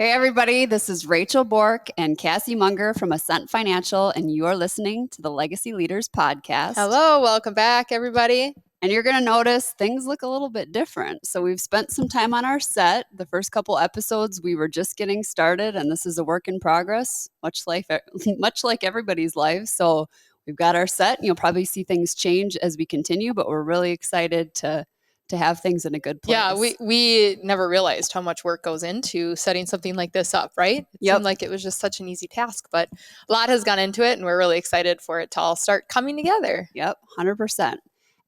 Hey, everybody, this is Rachel Bork and Cassie Monger from Ascent Financial, and you are listening to the Legacy Leaders Podcast. Hello, welcome back, everybody. And you're going to notice things look a little bit different. So we've spent some time on our set. The first couple episodes, we were just getting started, and this is a work in progress, much like everybody's life. So we've got our set, and you'll probably see things change as we continue, but we're really excited to have things in a good place. Yeah, we never realized how much work goes into setting something like this up, right? It seemed like it was just such an easy task, but a lot has gone into it, and we're really excited for it to all start coming together. Yep, 100%.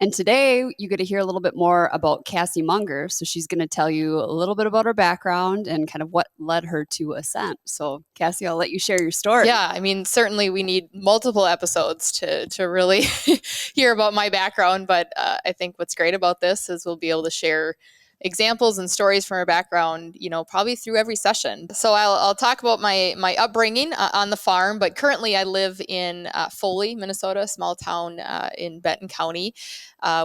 And today you get to hear a little bit more about Cassie Monger. So she's going to tell you a little bit about her background and kind of what led her to Ascent. So Cassie, I'll let you share your story. Yeah, I mean, certainly we need multiple episodes to really hear about my background. But I think what's great about this is we'll be able to share examples and stories from our background, probably through every session. So I'll talk about my upbringing on the farm, but currently I live in Foley, Minnesota, a small town in Benton County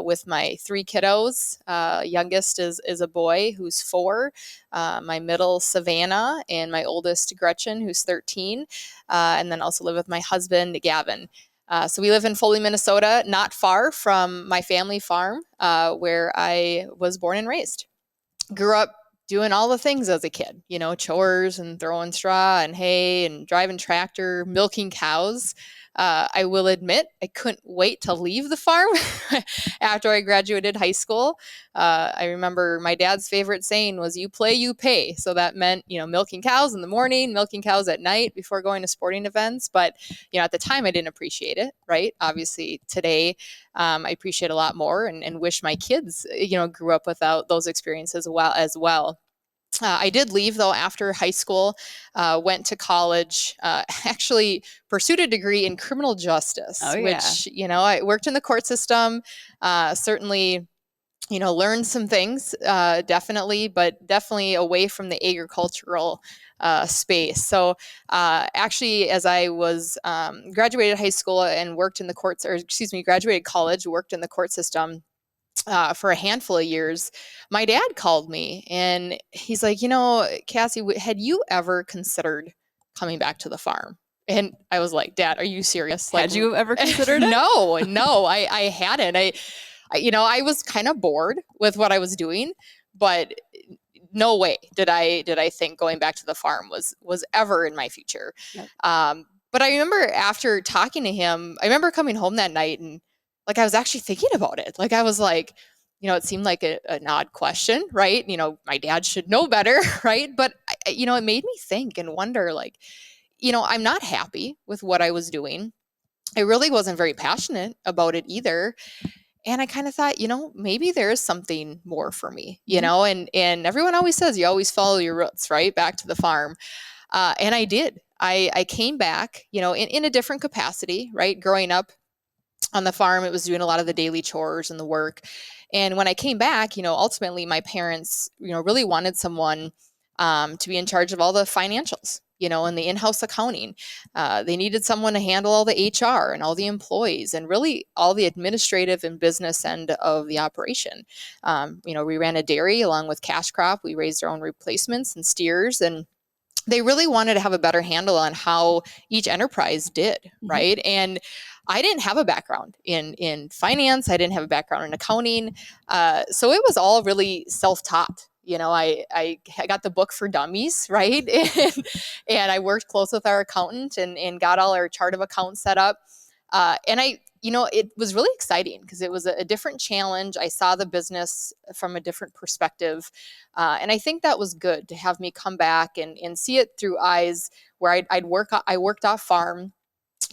with my three kiddos. Youngest is a boy who's 4, my middle Savannah, and my oldest Gretchen, who's 13, and then also live with my husband, Gavin. So we live in Foley, Minnesota, not far from my family farm where I was born and raised. Grew up doing all the things as a kid, chores and throwing straw and hay and driving tractor, milking cows. I will admit I couldn't wait to leave the farm after I graduated high school. I remember my dad's favorite saying was, "You play, you pay." So that meant, milking cows in the morning, milking cows at night before going to sporting events. But, at the time I didn't appreciate it, right? Obviously today I appreciate a lot more and wish my kids, grew up without those experiences as well. I did leave, though, after high school, went to college, actually pursued a degree in criminal justice, which, I worked in the court system, certainly, learned some things, definitely, but definitely away from the agricultural space. So actually, as I was graduated high school and worked in the courts, graduated college, worked in the court system, for a handful of years, my dad called me and he's like, Cassie, had you ever considered coming back to the farm? And I was like, Dad, are you serious? Had you ever considered it? No, I hadn't. I was kind of bored with what I was doing, but no way did I think going back to the farm was ever in my future. Yep. But I remember after talking to him, I remember coming home that night and I was actually thinking about it. I was like, it seemed like an odd question, right? My dad should know better, right? But, it made me think and wonder, I'm not happy with what I was doing. I really wasn't very passionate about it either. And I kind of thought, maybe there is something more for me, and everyone always says you always follow your roots, right? Back to the farm. And I did. I came back, in a different capacity, right? Growing up on the farm, it was doing a lot of the daily chores and the work. And when I came back, ultimately my parents, really wanted someone to be in charge of all the financials, and the in-house accounting. They needed someone to handle all the HR and all the employees and really all the administrative and business end of the operation. We ran a dairy along with cash crop. We raised our own replacements and steers, and they really wanted to have a better handle on how each enterprise did, right? And I didn't have a background in finance. I didn't have a background in accounting. So it was all really self-taught. I got the book for dummies, right? And I worked close with our accountant and got all our chart of accounts set up. And it was really exciting because it was a different challenge. I saw the business from a different perspective. And I think that was good to have me come back and see it through eyes where I worked off farm.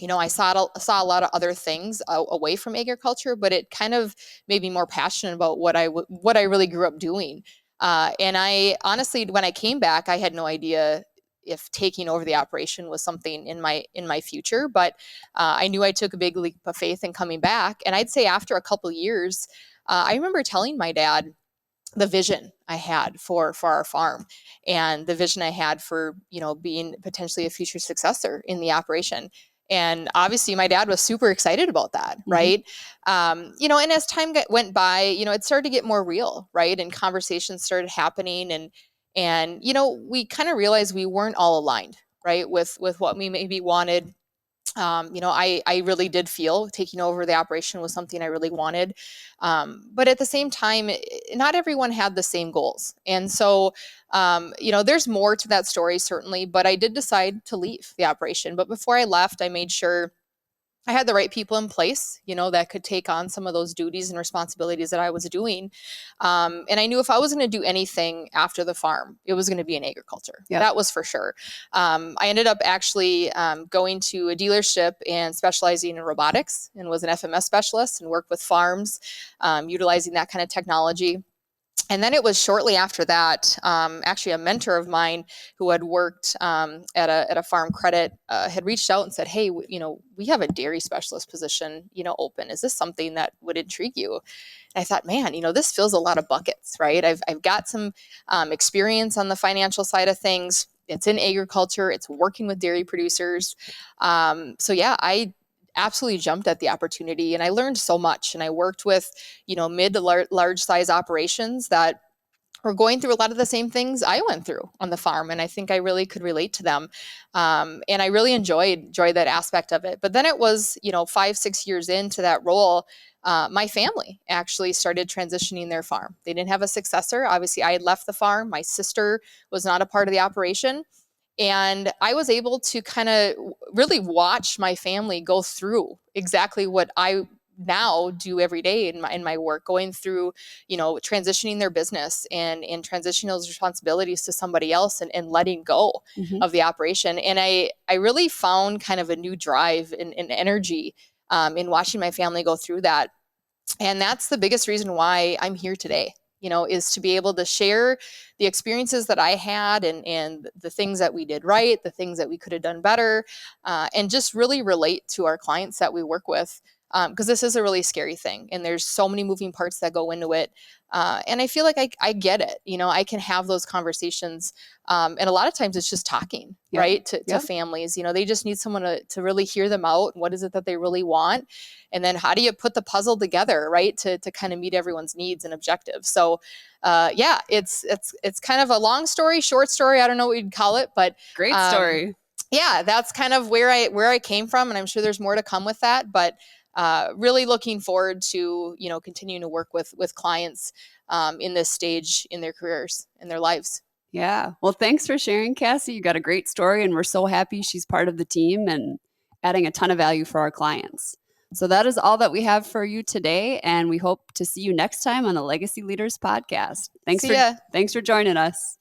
I saw a lot of other things away from agriculture, but it kind of made me more passionate about what I really grew up doing. And I honestly, when I came back, I had no idea if taking over the operation was something in my future, but I knew I took a big leap of faith in coming back. And I'd say after a couple of years, I remember telling my dad the vision I had for our farm and the vision I had for, being potentially a future successor in the operation. And obviously my dad was super excited about that, right? And as time went by, it started to get more real, right? And conversations started happening And, we kind of realized we weren't all aligned, right, with what we maybe wanted. I really did feel taking over the operation was something I really wanted. But at the same time, not everyone had the same goals. And so, there's more to that story, certainly, but I did decide to leave the operation. But before I left, I made sure I had the right people in place, that could take on some of those duties and responsibilities that I was doing. And I knew if I was going to do anything after the farm, it was going to be in agriculture. Yep. That was for sure. I ended up actually going to a dealership and specializing in robotics, and was an FMS specialist and worked with farms, utilizing that kind of technology. And then it was shortly after that, actually a mentor of mine who had worked at a farm credit had reached out and said, "Hey, we have a dairy specialist position, open. Is this something that would intrigue you?" And I thought, man, this fills a lot of buckets, right? I've got some experience on the financial side of things. It's in agriculture. It's working with dairy producers. So yeah, I absolutely jumped at the opportunity, and I learned so much. And I worked with, mid to large size operations that were going through a lot of the same things I went through on the farm, and I think I really could relate to them. And I really enjoyed that aspect of it. But then it was, 5-6 years into that role, my family actually started transitioning their farm. They didn't have a successor. Obviously, I had left the farm. My sister was not a part of the operation. And I was able to kind of really watch my family go through exactly what I now do every day in my work, going through, transitioning their business and transitioning those responsibilities to somebody else, and letting go of the operation. And I really found kind of a new drive and energy in watching my family go through that. And that's the biggest reason why I'm here today, is to be able to share the experiences that I had, and the things that we did right, the things that we could have done better, and just really relate to our clients that we work with. Because this is a really scary thing, and there's so many moving parts that go into it. And I feel like I get it. I can have those conversations. And a lot of times it's just talking, Yep. right, to Yep. families. They just need someone to really hear them out. What is it that they really want? And then how do you put the puzzle together, right, to kind of meet everyone's needs and objectives? So, yeah, it's kind of a long story, short story. I don't know what you'd call it, but Great story. yeah, that's kind of where I came from, and I'm sure there's more to come with that. But really looking forward to continuing to work with clients in this stage in their careers, in their lives. Yeah. Well, thanks for sharing, Cassie. You got a great story, and we're so happy she's part of the team and adding a ton of value for our clients. So that is all that we have for you today, and we hope to see you next time on the Legacy Leaders podcast. See ya. Thanks for joining us.